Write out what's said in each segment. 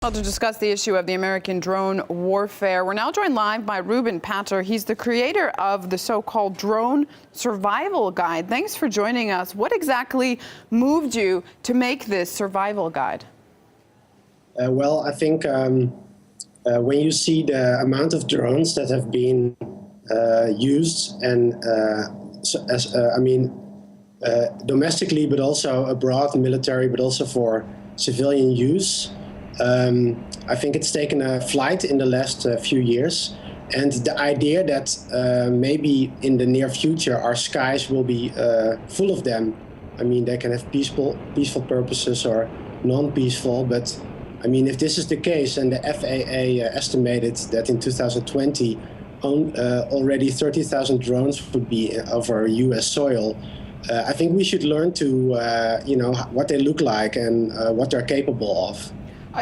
Well, to discuss the issue of the American drone warfare, we're now joined live by Ruben Patter. He's the creator of the so-called Drone Survival Guide. Thanks for joining us. What exactly moved you to make this survival guide? Well, I think when you see the amount of drones that have been used, and domestically, but also abroad, military, but also for civilian use, I think it's taken a flight in the last few years. And the idea that maybe in the near future our skies will be full of them. I mean, they can have peaceful purposes or non-peaceful, but I mean, if this is the case, and the FAA estimated that in 2020 already 30,000 drones would be over US soil, I think we should learn to, what they look like and what they're capable of.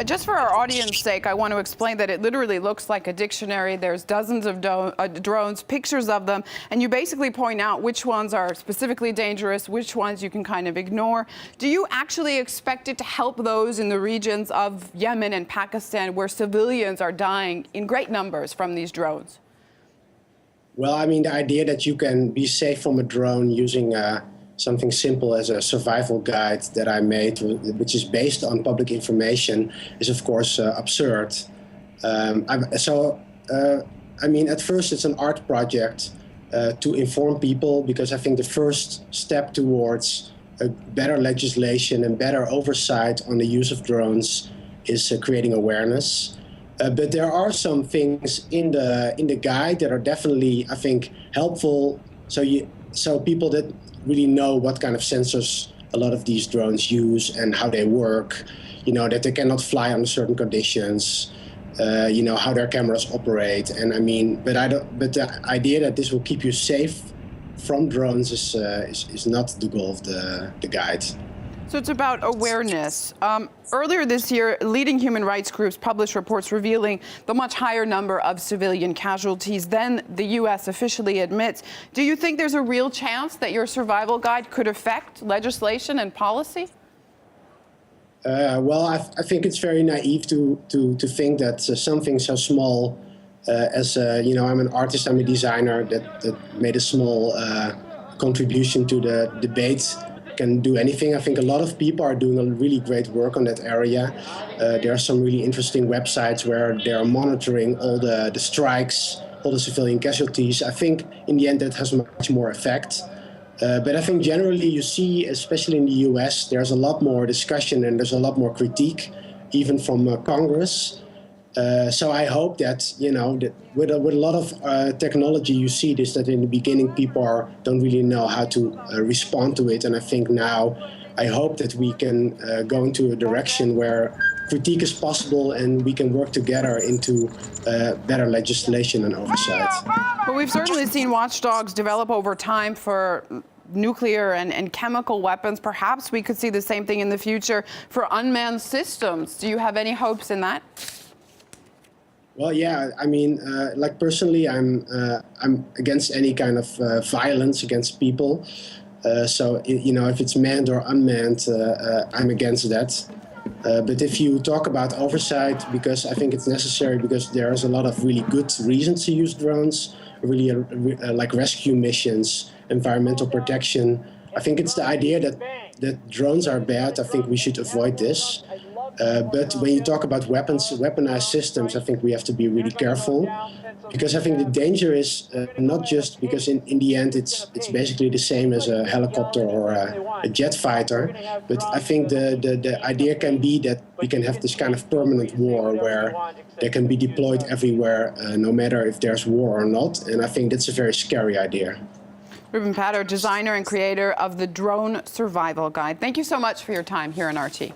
Just for our audience's sake, I want to explain that it literally looks like a dictionary. There's dozens of drones, pictures of them, and you basically point out which ones are specifically dangerous, which ones you can kind of ignore. Do you actually expect it to help those in the regions of Yemen and Pakistan where civilians are dying in great numbers from these drones? Well, I mean, the idea that you can be safe from a drone using something simple as a survival guide that I made, which is based on public information, is of course absurd. I mean, at first it's an art project to inform people, because I think the first step towards a better legislation and better oversight on the use of drones is creating awareness. But there are some things in the guide that are definitely, I think, helpful. So people that really know what kind of sensors a lot of these drones use and how they work, that they cannot fly under certain conditions, how their cameras operate. And I mean, but the idea that this will keep you safe from drones is not the goal of the guide. So it's about awareness. Earlier this year, leading human rights groups published reports revealing the much higher number of civilian casualties than the U.S. officially admits. Do you think there's a real chance that your survival guide could affect legislation and policy? Well, I think it's very naive to think that something so small as, I'm an artist, I'm a designer that made a small contribution to the debate can do anything. I think a lot of people are doing a really great work on that area. There are some really interesting websites where they are monitoring all the strikes, all the civilian casualties. I think in the end that has much more effect. But I think generally you see, especially in the US, there's a lot more discussion and there's a lot more critique, even from Congress. So I hope that, that with a lot of technology, you see this, that in the beginning people don't really know how to respond to it. And I think now, I hope that we can go into a direction where critique is possible and we can work together into better legislation and oversight. Well, we've certainly seen watchdogs develop over time for nuclear and chemical weapons. Perhaps we could see the same thing in the future for unmanned systems. Do you have any hopes in that? Well, yeah, I mean, like personally, I'm against any kind of violence against people. So, if it's manned or unmanned, I'm against that. But if you talk about oversight, because I think it's necessary, because there's a lot of really good reasons to use drones, really like rescue missions, environmental protection. I think it's the idea that drones are bad. I think we should avoid this. But when you talk about weaponized systems, I think we have to be really careful, because I think the danger is not just because in the end it's basically the same as a helicopter or a jet fighter, but I think the idea can be that we can have this kind of permanent war where they can be deployed everywhere, no matter if there's war or not, and I think that's a very scary idea. Ruben Patter, designer and creator of the Drone Survival Guide. Thank you so much for your time here on RT.